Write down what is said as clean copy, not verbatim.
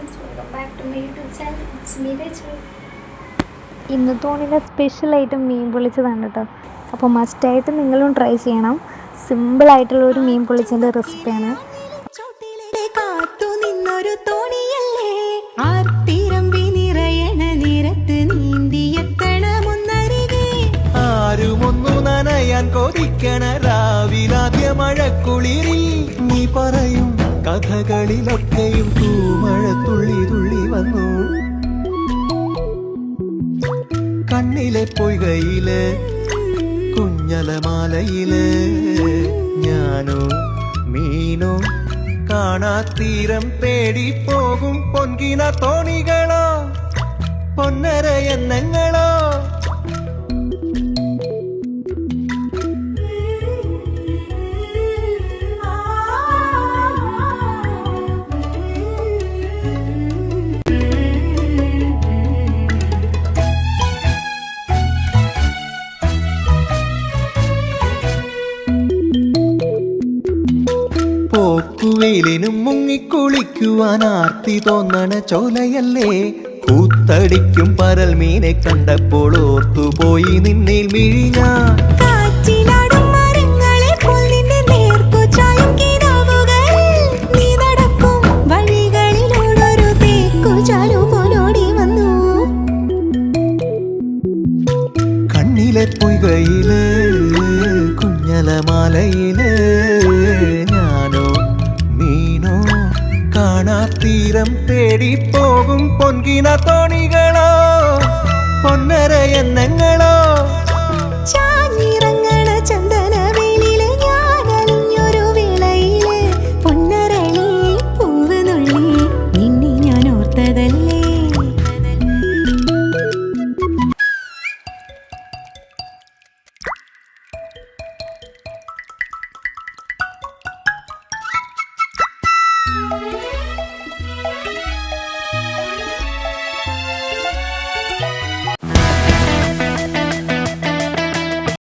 Friends, welcome back to my YouTube channel. It's me Rachu. ഇന്നത്തെ ഊണിൻ്റെ സ്പെഷ്യലായിട്ട് മീൻ പൊള്ളിച്ചതാണ് കേട്ടോ. അപ്പോൾ മസ്റ്റായിട്ട് നിങ്ങളും ട്രൈ ചെയ്യണം. സിമ്പിളായിട്ടുള്ള ഒരു മീൻ പൊള്ളിച്ചതിൻ്റെ റെസിപ്പിയാണ്. കൊതിക്കണ രാവിലാദ്യ മഴക്കുളിരിൽ നീ പറയും കഥകളിലൊക്കെയും തൂമഴ തുള്ളി തുള്ളി വന്നു. കണ്ണിലെ പൊയ്കയില് കുഞ്ഞലമാലയില് ഞാനോ മീനോ കാണാത്തീരം തേടി പോകും പൊൻകിന തോണികളോ പൊന്നര എണ്ണങ്ങളോ. പോക്കുവെയിലിനും മുങ്ങിക്കുളിക്കുവാൻ ആർത്തി തോന്നണ ചോലയല്ലേ. കൂത്തടിക്കും പരൽ മീനെ കണ്ടപ്പോൾ ഓർത്തുപോയി നിന്നിൽ മിഴിഞ്ഞ. കണ്ണിലെ പൊയ്കയില് കുഞ്ഞലമാലയില് ഞാനോ മീനോ കാണാത്തീരം തേടി പോകും പൊൻകിന തോണികളോ പൊന്നര എണ്ണങ്ങളോ.